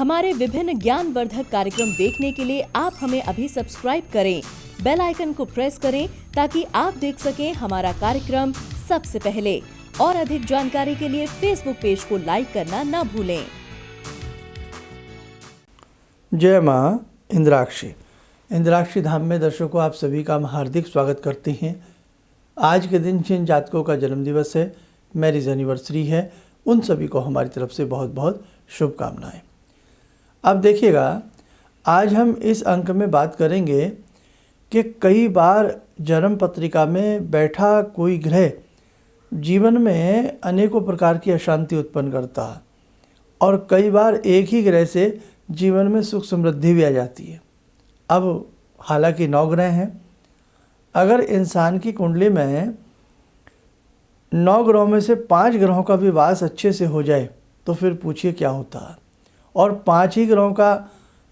हमारे विभिन्न ज्ञानवर्धक कार्यक्रम देखने के लिए आप हमें अभी सब्सक्राइब करें, बेल आइकन को प्रेस करें ताकि आप देख सकें हमारा कार्यक्रम सबसे पहले। और अधिक जानकारी के लिए फेसबुक पेज को लाइक करना न भूलें। जय माँ इंद्राक्षी। इंद्राक्षी धाम में दर्शकों आप सभी का हम हार्दिक स्वागत करते हैं। आज के दिन जिन जातकों का जन्म दिवस है, मैरिज एनिवर्सरी है, उन सभी को हमारी तरफ से बहुत बहुत शुभकामनाएं। अब देखिएगा, आज हम इस अंक में बात करेंगे कि कई बार जन्म पत्रिका में बैठा कोई ग्रह जीवन में अनेकों प्रकार की अशांति उत्पन्न करता है और कई बार एक ही ग्रह से जीवन में सुख समृद्धि भी आ जाती है। अब हालांकि 9 ग्रह हैं, अगर इंसान की कुंडली में 9 ग्रहों में से 5 ग्रहों का भी वास अच्छे से हो जाए तो फिर पूछिए क्या होता है। और 5 ही ग्रहों का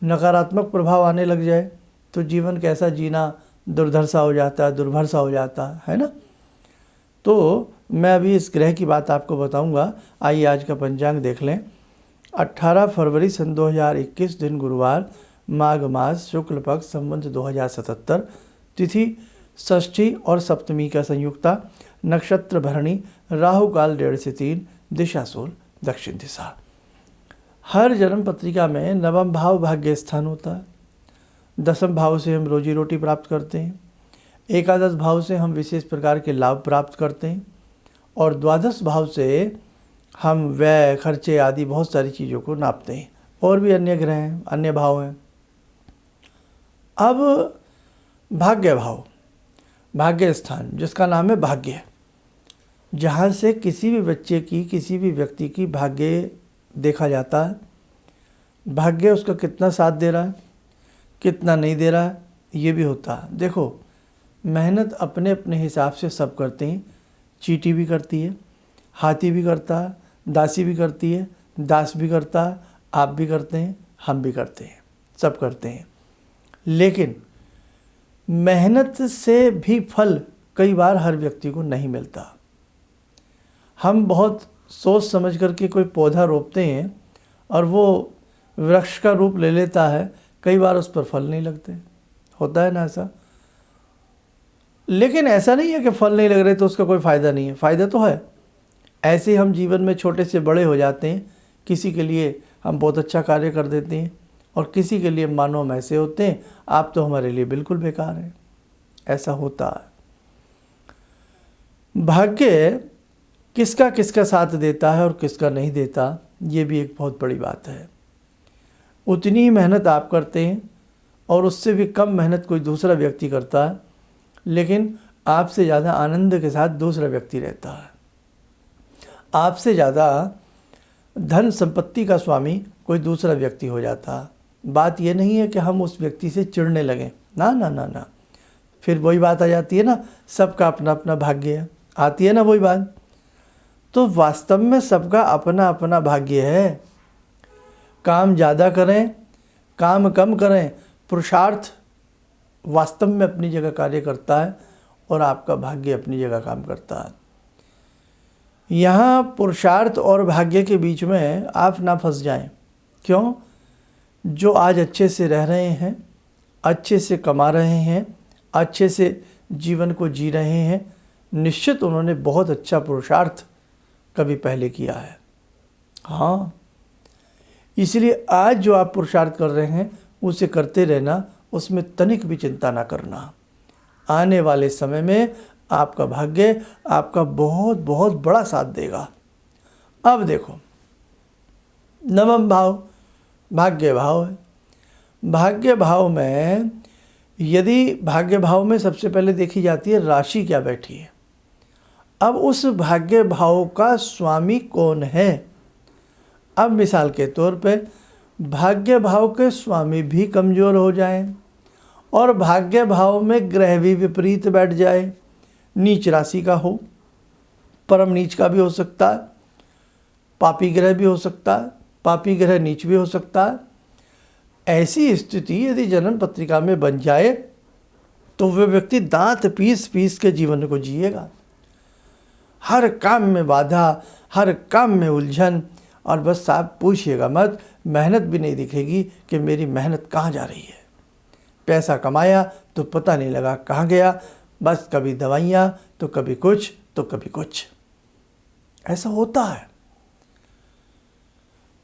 नकारात्मक प्रभाव आने लग जाए तो जीवन कैसा जीना दुर्धर्षा हो जाता है, दुर्भरसा हो जाता है ना। तो मैं अभी इस ग्रह की बात आपको बताऊंगा। आइए आज का पंचांग देख लें। 18 फरवरी सन 2021 दिन गुरुवार, माघ मास, शुक्ल पक्ष, संवत 2077, तिथि षष्ठी और सप्तमी का संयुक्ता, नक्षत्र भरणी, राहु काल 1:30 से 3, दिशा सूल दक्षिण दिशा। हर जन्म पत्रिका में नवम भाव भाग्य स्थान होता है। 10वें भाव से हम रोजी रोटी प्राप्त करते हैं। एकादश भाव से हम विशेष प्रकार के लाभ प्राप्त करते हैं और द्वादश भाव से हम व्यय, खर्चे आदि बहुत सारी चीज़ों को नापते हैं। और भी अन्य ग्रह हैं, अन्य भाव हैं। अब भाग्य भाव, भाग्य स्थान जिसका नाम है भाग्य, जहाँ से किसी भी बच्चे की, किसी भी व्यक्ति की भाग्य देखा जाता है। भाग्य उसका कितना साथ दे रहा है, कितना नहीं दे रहा है, ये भी होता है। देखो, मेहनत अपने अपने हिसाब से सब करते हैं। चींटी भी करती है, हाथी भी करता है, दासी भी करती है, दास भी करता है, आप भी करते हैं, हम भी करते हैं, सब करते हैं। लेकिन मेहनत से भी फल कई बार हर व्यक्ति को नहीं मिलता। हम बहुत सोच समझ करके कोई पौधा रोपते हैं और वो वृक्ष का रूप ले लेता है, कई बार उस पर फल नहीं लगते। होता है ना ऐसा। लेकिन ऐसा नहीं है कि फल नहीं लग रहे तो उसका कोई फ़ायदा नहीं है, फ़ायदा तो है। ऐसे हम जीवन में छोटे से बड़े हो जाते हैं। किसी के लिए हम बहुत अच्छा कार्य कर देते हैं और किसी के लिए मानो हम ऐसे होते हैं, आप तो हमारे लिए बिल्कुल बेकार हैं। ऐसा होता है। भाग्य किसका किसका साथ देता है और किसका नहीं देता, ये भी एक बहुत बड़ी बात है। उतनी ही मेहनत आप करते हैं और उससे भी कम मेहनत कोई दूसरा व्यक्ति करता है, लेकिन आपसे ज़्यादा आनंद के साथ दूसरा व्यक्ति रहता है। आपसे ज़्यादा धन संपत्ति का स्वामी कोई दूसरा व्यक्ति हो जाता है। बात यह नहीं है कि हम उस व्यक्ति से चिढ़ने लगें, ना ना ना ना। फिर वही बात आ जाती है ना, सबका अपना अपना भाग्य है, आती है ना वही बात। तो वास्तव में सबका अपना अपना भाग्य है। काम ज़्यादा करें, काम कम करें, पुरुषार्थ वास्तव में अपनी जगह कार्य करता है और आपका भाग्य अपनी जगह काम करता है। यहाँ पुरुषार्थ और भाग्य के बीच में आप ना फंस जाएं। क्यों? जो आज अच्छे से रह रहे हैं, अच्छे से कमा रहे हैं, अच्छे से जीवन को जी रहे हैं, निश्चित उन्होंने बहुत अच्छा पुरुषार्थ कभी पहले किया है। हाँ, इसलिए आज जो आप पुरुषार्थ कर रहे हैं उसे करते रहना, उसमें तनिक भी चिंता ना करना। आने वाले समय में आपका भाग्य आपका बहुत बहुत बड़ा साथ देगा। अब देखो, नवम भाव भाग्य भाव है। भाग्य भाव में यदि भाग्य भाव में सबसे पहले देखी जाती है राशि क्या बैठी है। अब उस भाग्य भाव का स्वामी कौन है। अब मिसाल के तौर पे भाग्य भाव के स्वामी भी कमज़ोर हो जाएं और भाग्य भाव में ग्रह भी विपरीत बैठ जाए, नीच राशि का हो, परम नीच का भी हो सकता है, पापी ग्रह भी हो सकता है, पापी ग्रह नीच भी हो सकता है। ऐसी स्थिति यदि जन्म पत्रिका में बन जाए तो वह व्यक्ति दांत पीस पीस के जीवन को जिएगा। हर काम में बाधा, हर काम में उलझन, और बस आप पूछिएगा मत, मेहनत भी नहीं दिखेगी कि मेरी मेहनत कहाँ जा रही है। पैसा कमाया तो पता नहीं लगा कहाँ गया, बस कभी दवाइयाँ तो कभी कुछ तो कभी कुछ। ऐसा होता है।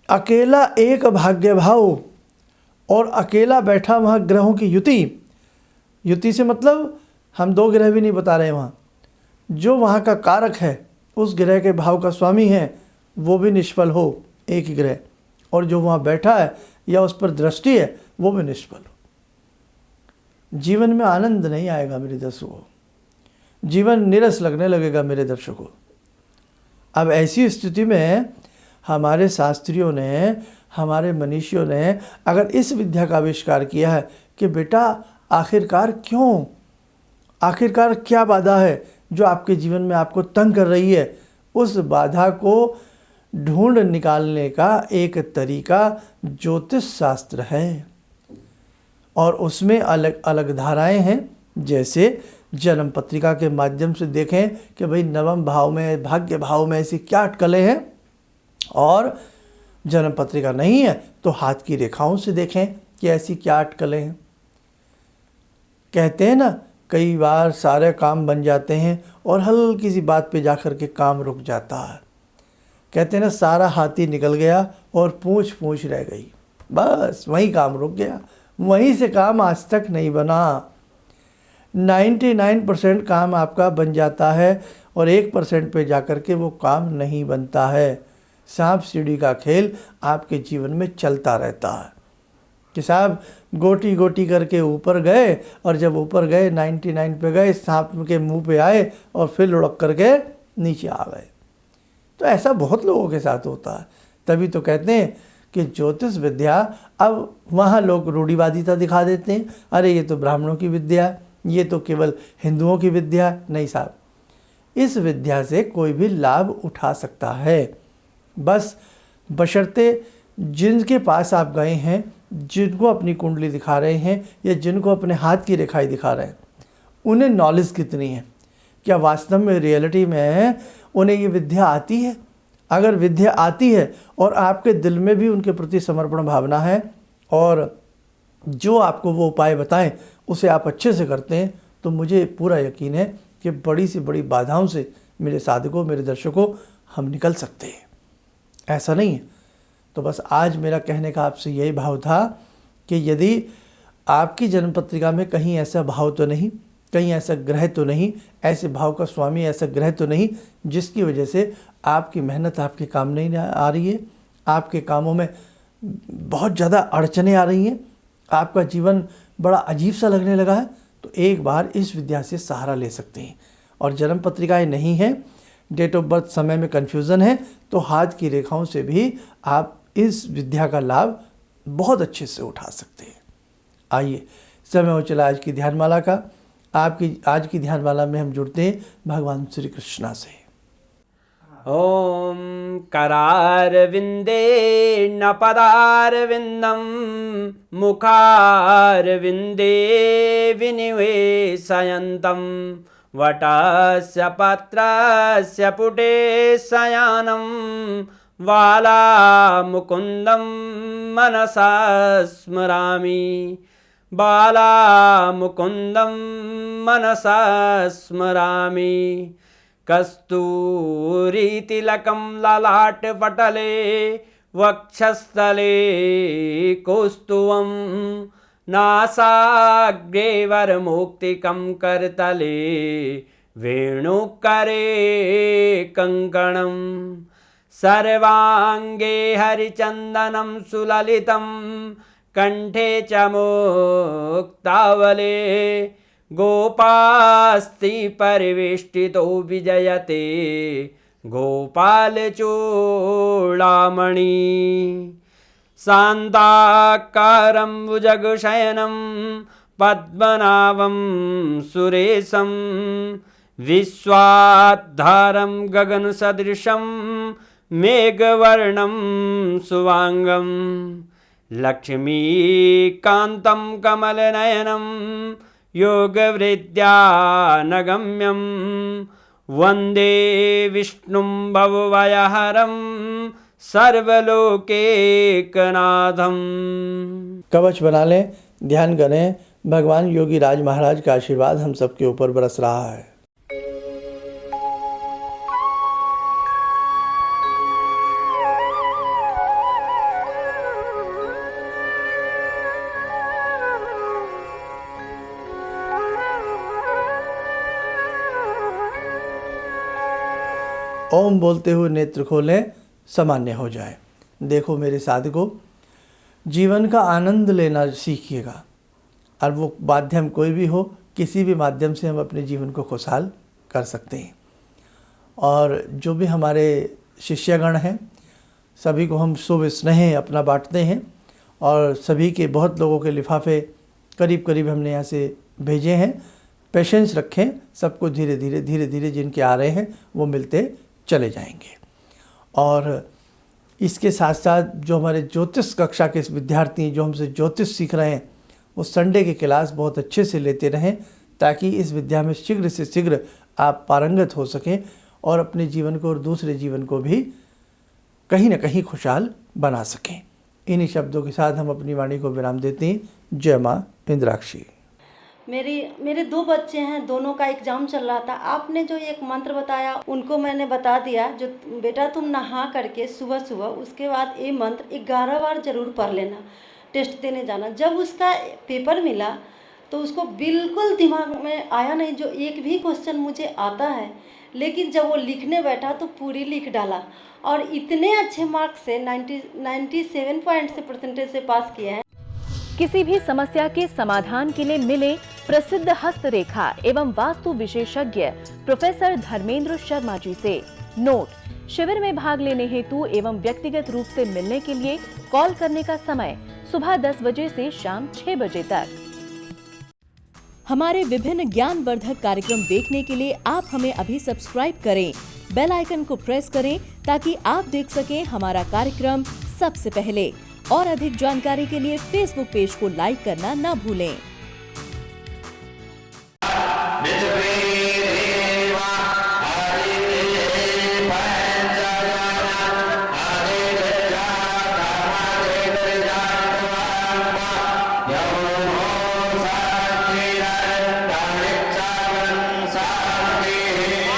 अकेला एक भाग्य भाव और अकेला बैठा वहाँ ग्रहों की युति। युति से मतलब हम 2 ग्रह भी नहीं बता रहे वहाँ, जो वहाँ का कारक है उस ग्रह के भाव का स्वामी है वो भी निष्फल हो एक ही ग्रह, और जो वहाँ बैठा है या उस पर दृष्टि है वो भी निष्फल हो। जीवन में आनंद नहीं आएगा मेरे दर्शकों, जीवन नीरस लगने लगेगा मेरे दर्शकों। अब ऐसी स्थिति में हमारे शास्त्रियों ने, हमारे मनीषियों ने अगर इस विद्या का आविष्कार किया है कि बेटा आखिरकार क्यों, आखिरकार क्या बाधा है जो आपके जीवन में आपको तंग कर रही है, उस बाधा को ढूंढ निकालने का एक तरीका ज्योतिष शास्त्र है। और उसमें अलग अलग धाराएं हैं। जैसे जन्म पत्रिका के माध्यम से देखें कि भाई नवम भाव में, भाग्य भाव में ऐसी क्या अटकलें हैं, और जन्म पत्रिका नहीं है तो हाथ की रेखाओं से देखें कि ऐसी क्या अटकलें हैं। कहते हैं ना, कई बार सारे काम बन जाते हैं और हल्की सी बात पे जाकर के काम रुक जाता है। कहते हैं ना, सारा हाथी निकल गया और पूंछ रह गई, बस वहीं काम रुक गया, वहीं से काम आज तक नहीं बना। 99% काम आपका बन जाता है और 1% पे जाकर के वो काम नहीं बनता है। सांप सीढ़ी का खेल आपके जीवन में चलता रहता है कि साहब गोटी गोटी करके ऊपर गए, और जब ऊपर गए 99 पे गए, सांप के मुंह पे आए और फिर लुढ़क करके नीचे आ गए। तो ऐसा बहुत लोगों के साथ होता है। तभी तो कहते हैं कि ज्योतिष विद्या, अब वहाँ लोग रूढ़िवादिता दिखा देते हैं, अरे ये तो ब्राह्मणों की विद्या है, ये तो केवल हिंदुओं की विद्या है। नहीं साहब, इस विद्या से कोई भी लाभ उठा सकता है, बस बशर्ते जिनके पास आप गए हैं, जिनको अपनी कुंडली दिखा रहे हैं या जिनको अपने हाथ की रेखाएं दिखा रहे हैं, उन्हें नॉलेज कितनी है, क्या वास्तव में रियलिटी में उन्हें ये विद्या आती है। अगर विद्या आती है और आपके दिल में भी उनके प्रति समर्पण भावना है और जो आपको वो उपाय बताएं उसे आप अच्छे से करते हैं, तो मुझे पूरा यकीन है कि बड़ी से बड़ी बाधाओं से मेरे साधकों, मेरे दर्शकों, हम निकल सकते हैं। ऐसा नहीं है। तो बस आज मेरा कहने का आपसे यही भाव था कि यदि आपकी जन्म पत्रिका में कहीं ऐसा भाव तो नहीं, कहीं ऐसा ग्रह तो नहीं, ऐसे भाव का स्वामी ऐसा ग्रह तो नहीं जिसकी वजह से आपकी मेहनत आपके काम नहीं आ रही है, आपके कामों में बहुत ज़्यादा अड़चनें आ रही हैं, आपका जीवन बड़ा अजीब सा लगने लगा है, तो एक बार इस विद्या से सहारा ले सकते हैं। और जन्म पत्रिकाएँ नहीं हैं, डेट ऑफ बर्थ समय में कन्फ्यूज़न है, तो हाथ की रेखाओं से भी आप इस विद्या का लाभ बहुत अच्छे से उठा सकते हैं। आइए, समय हो चला आज की ध्यानमाला का। आपकी आज की ध्यानमाला में हम जुड़ते हैं भगवान श्री कृष्णा से। ॐ करारविन्दे न पदारविन्दं मुखारविन्दे विनिवेशयन्तं वटस्य पत्रस्य पुटे शयानं बालामुकुन्दं मनसा स्मरामि बालामुकुन्दं मनसा स्मरामि कस्तूरीतिलकं ललाटपटले वक्षस्थले कौस्तुभं नासाग्रे वरमुक्तिकं करतले वेणुकरे कङ्कणं सर्वाङ्गे हरिचन्दनं सुललितं कंठे च मुक्तावले गोपास्ति परिवेष्टितो विजयते गोपालचूडामणि शान्ताकारं भुजगशयनं पद्मनाभं सुरेशं विश्वाधारं गगनसदृशं मेघवर्णं शुभांगं लक्ष्मीकान्तं कमलनयनं योगवृद्ध्यानगम्यं वन्दे विष्णुं भवभयहरं सर्वलोकैकनाथम्। कवच बना लें, ध्यान करें, भगवान योगी राज महाराज का आशीर्वाद हम सबके ऊपर बरस रहा है। ओम बोलते हुए नेत्र खोलें, सामान्य हो जाए। देखो मेरे साधकों, जीवन का आनंद लेना सीखिएगा, और वो माध्यम कोई भी हो, किसी भी माध्यम से हम अपने जीवन को खुशहाल कर सकते हैं। और जो भी हमारे शिष्यगण हैं, सभी को हम शुभ स्नेह अपना बांटते हैं, और सभी के बहुत लोगों के लिफाफे करीब करीब हमने यहाँ से भेजे हैं। पेशेंस रखें, सबको धीरे धीरे जिनके आ रहे हैं वो मिलते चले जाएंगे। और इसके साथ साथ जो हमारे ज्योतिष कक्षा के विद्यार्थी जो हमसे ज्योतिष सीख रहे हैं, वो संडे की क्लास बहुत अच्छे से लेते रहें, ताकि इस विद्या में शीघ्र से शीघ्र आप पारंगत हो सकें और अपने जीवन को और दूसरे जीवन को भी कहीं ना कहीं खुशहाल बना सकें। इन्हीं शब्दों के साथ हम अपनी वाणी को विराम देते हैं। जय माँ इंद्राक्षी। मेरे 2 बच्चे हैं, दोनों का एग्ज़ाम चल रहा था। आपने जो एक मंत्र बताया उनको मैंने बता दिया, जो बेटा तुम नहा करके सुबह उसके बाद ये मंत्र 11 बार ज़रूर पढ़ लेना, टेस्ट देने जाना। जब उसका पेपर मिला तो उसको बिल्कुल दिमाग में आया नहीं, जो एक भी क्वेश्चन मुझे आता है, लेकिन जब वो लिखने बैठा तो पूरी लिख डाला, और इतने अच्छे मार्क्स से 97 पॉइंट से परसेंटेज से पास किया है। किसी भी समस्या के समाधान के लिए मिले प्रसिद्ध हस्तरेखा एवं वास्तु विशेषज्ञ प्रोफेसर धर्मेंद्र शर्मा जी से। नोट: शिविर में भाग लेने हेतु एवं व्यक्तिगत रूप से मिलने के लिए कॉल करने का समय सुबह 10 बजे से शाम 6 बजे तक। हमारे विभिन्न ज्ञानवर्धक कार्यक्रम देखने के लिए आप हमें अभी सब्सक्राइब करें, बेल आइकन को प्रेस करें ताकि आप देख सकें हमारा कार्यक्रम सबसे पहले। और अधिक जानकारी के लिए फेसबुक पेज को लाइक करना न भूलें।